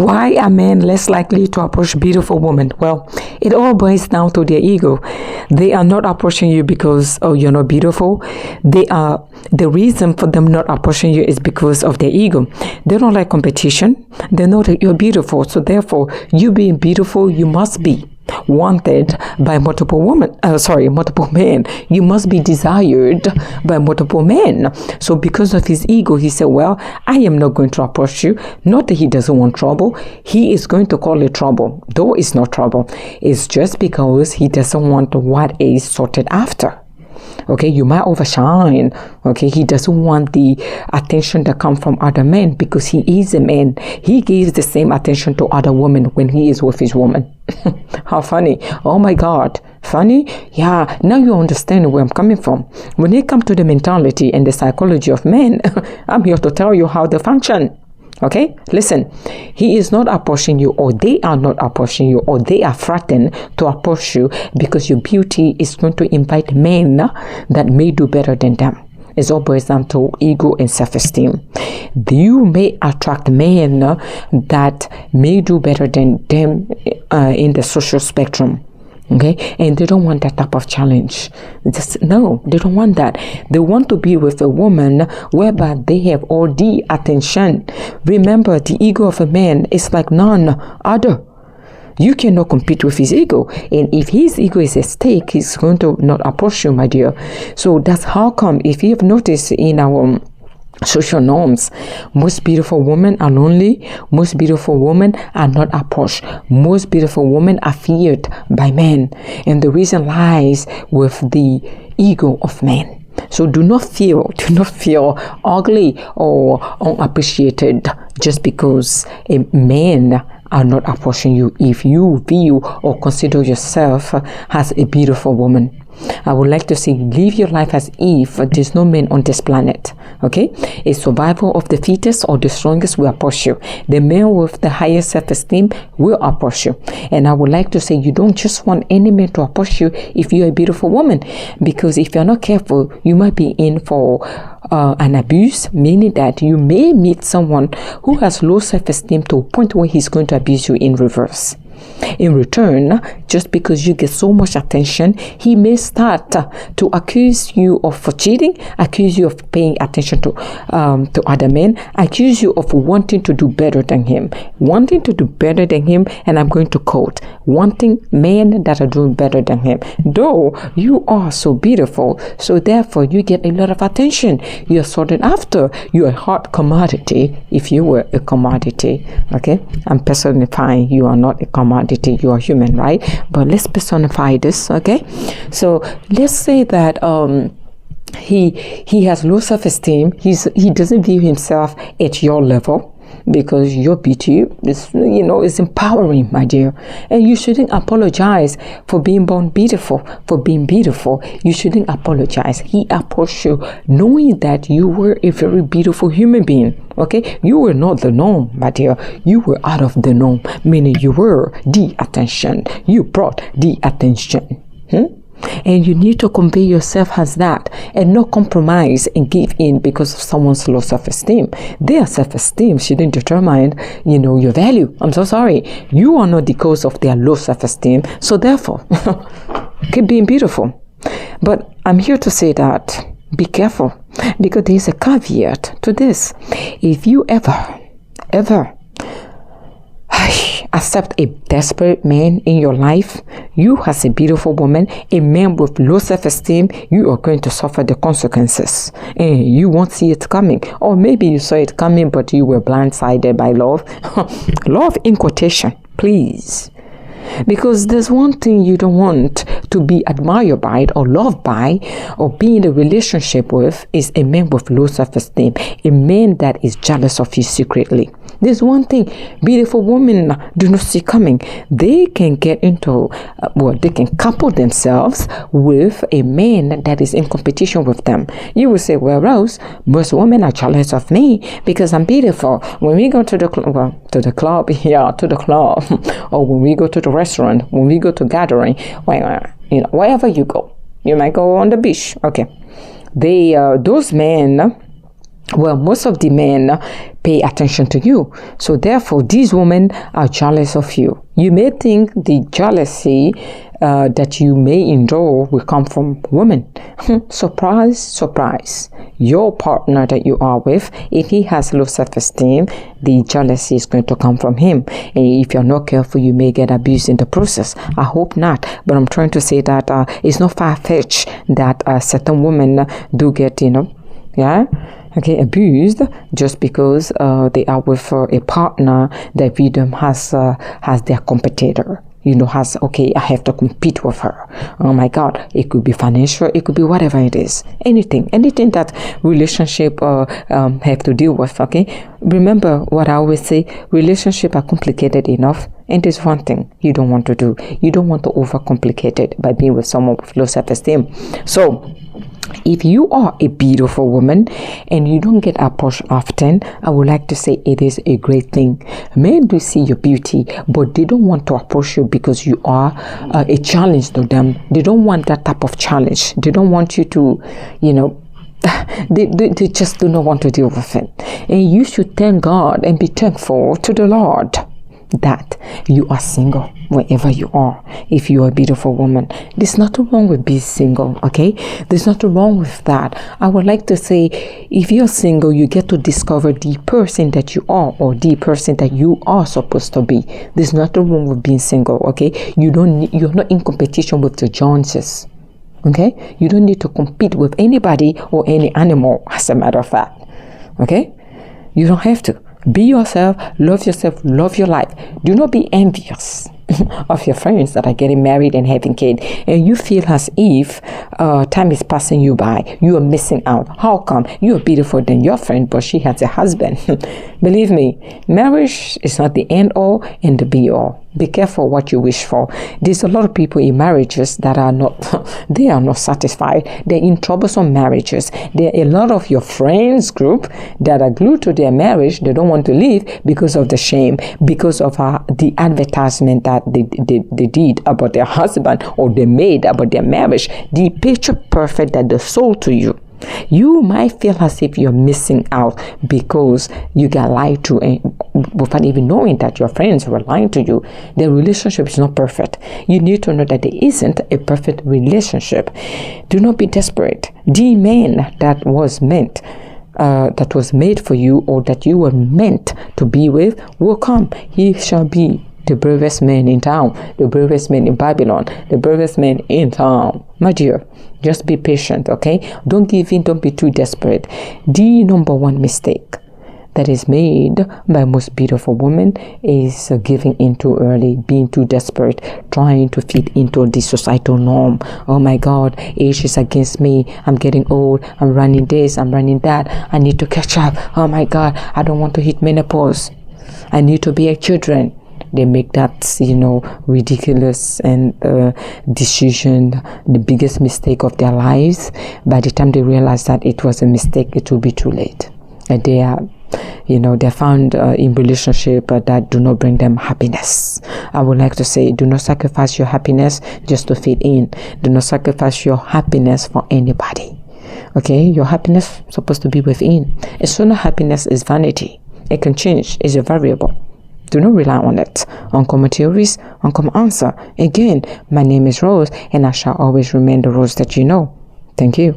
Why are men less likely to approach beautiful women? Well, it all boils down to their ego. They are not approaching you because, oh, you're not beautiful. The reason for them not approaching you is because of their ego. They don't like competition. They know that you're beautiful. So therefore, you being beautiful, you must be wanted by multiple men. You must be desired by multiple men. So because of his ego, he said, well, I am not going to approach you. Not that he doesn't want trouble. He is going to call it trouble, though it's not trouble. It's just because he doesn't want what is sorted after. Okay, you might overshine. Okay, he doesn't want the attention that comes from other men because he is a man. He gives the same attention to other women when he is with his woman. How funny. Oh my God. Funny? Yeah, now you understand where I'm coming from. When it comes to the mentality and the psychology of men, I'm here to tell you how they function. Okay, listen, he is not approaching you, or they are not approaching you, or they are frightened to approach you because your beauty is going to invite men that may do better than them. It's all boils down to ego and self-esteem. You may attract men that may do better than them in the social spectrum. Okay, and they don't want that type of challenge. No, they don't want that. They want to be with a woman whereby they have all the attention. Remember, the ego of a man is like none other. You cannot compete with his ego. And if his ego is at stake, he's going to not approach you, my dear. So that's how come, if you have noticed in our social norms, most beautiful women are lonely. Most beautiful women are not approached. Most beautiful women are feared by men, and the reason lies with the ego of men. So do not feel ugly or unappreciated just because a man are not approaching you if you view or consider yourself as a beautiful woman. I would like to say, live your life as if there's no man on this planet. Okay? A survival of the fittest or the strongest will approach you. The man with the highest self-esteem will approach you. And I would like to say, you don't just want any man to approach you if you're a beautiful woman. Because if you're not careful, you might be in for an abuse, meaning that you may meet someone who has low self-esteem to a point where he's going to abuse you in reverse. In return, just because you get so much attention, he may start to accuse you of cheating, accuse you of paying attention to other men, accuse you of wanting to do better than him. Wanting to do better than him, and I'm going to quote, wanting men that are doing better than him. Though you are so beautiful, so therefore you get a lot of attention. You're sorted after. You're a hot commodity if you were a commodity. Okay? I'm personifying. You are not a commodity. You are human, right? But let's personify this, okay? So let's say that he has low self-esteem. He doesn't view himself at your level, because your beauty is empowering, my dear. And you shouldn't apologize for being born beautiful. For being beautiful, you shouldn't apologize. He approached you knowing that you were a very beautiful human being. Okay, you were not the norm, my dear. You were out of the norm, meaning you were the attention. You brought the attention. And you need to convey yourself as that and not compromise and give in because of someone's low self-esteem. Their self-esteem shouldn't determine, your value. I'm so sorry. You are not the cause of their low self-esteem. So therefore, keep being beautiful. But I'm here to say that be careful, because there's a caveat to this. If you ever accept a desperate man in your life, you as a beautiful woman, a man with low self-esteem, you are going to suffer the consequences, and you won't see it coming. Or maybe you saw it coming, but you were blindsided by love. Love in quotation, please. Because there's one thing you don't want to be admired by or loved by or be in a relationship with is a man with low self-esteem, a man that is jealous of you secretly. There's one thing beautiful women do not see coming. They can get into, they can couple themselves with a man that is in competition with them. You will say, well, Rose, most women are jealous of me because I'm beautiful. When we go to the club, or when we go to the restaurant, when we go to gathering, wherever you go, you might go on the beach. Okay, those men well, most of the men pay attention to you. So therefore, these women are jealous of you. You may think the jealousy that you may endure will come from women. Surprise, surprise. Your partner that you are with, if he has low self-esteem, the jealousy is going to come from him. And if you're not careful, you may get abused in the process. I hope not. But I'm trying to say that it's not far-fetched that certain women do get, abused just because they are with a partner that view them as their competitor. I have to compete with her. Oh my God, it could be financial, it could be whatever it is. Anything that relationship have to deal with, okay? Remember what I always say, relationships are complicated enough. And there's one thing you don't want to do. You don't want to overcomplicate it by being with someone with low self-esteem. So, if you are a beautiful woman and you don't get approached often, I would like to say it is a great thing. Men do see your beauty, but they don't want to approach you because you are a challenge to them. They don't want that type of challenge. They don't want you to, they just do not want to deal with it. And you should thank God and be thankful to the Lord that you are single wherever you are. If you are a beautiful woman, there's nothing wrong with being single, okay? There's nothing wrong with that. I would like to say, if you're single, you get to discover the person that you are, or the person that you are supposed to be. There's nothing wrong with being single, okay? You're not in competition with the Joneses, okay? You don't need to compete with anybody or any animal, as a matter of fact, okay? You don't have to. Be yourself, love your life. Do not be envious of your friends that are getting married and having kids, and you feel as if time is passing you by. You are missing out. How come? You are beautiful than your friend, but she has a husband. Believe me, marriage is not the end all and the be all. Be careful what you wish for. There's a lot of people in marriages that are not, they are not satisfied. They're in troublesome marriages. There are a lot of your friends group that are glued to their marriage. They don't want to leave because of the shame, because of the advertisement that they did about their husband or they made about their marriage. The picture perfect that they sold to you. You might feel as if you're missing out because you got lied to, and without even knowing that your friends were lying to you. The relationship is not perfect. You need to know that there isn't a perfect relationship. Do not be desperate. The man that was meant, that was made for you, or that you were meant to be with, will come. He shall be the bravest man in town, the bravest man in Babylon, the bravest man in town. My dear, just be patient, okay? Don't give in, don't be too desperate. The number one mistake that is made by most beautiful women is giving in too early, being too desperate, trying to fit into the societal norm. Oh my God, age is against me. I'm getting old. I'm running this, I'm running that. I need to catch up. Oh my God, I don't want to hit menopause. I need to bear children. They make that, ridiculous and decision, the biggest mistake of their lives. By the time they realize that it was a mistake, it will be too late. And they are, they're found in relationship that do not bring them happiness. I would like to say, do not sacrifice your happiness just to fit in. Do not sacrifice your happiness for anybody. Okay, your happiness is supposed to be within. External happiness is vanity. It can change. It's a variable. Do not rely on it. Uncommon theories, uncommon answer. Again, my name is Rose, and I shall always remain the Rose that you know. Thank you.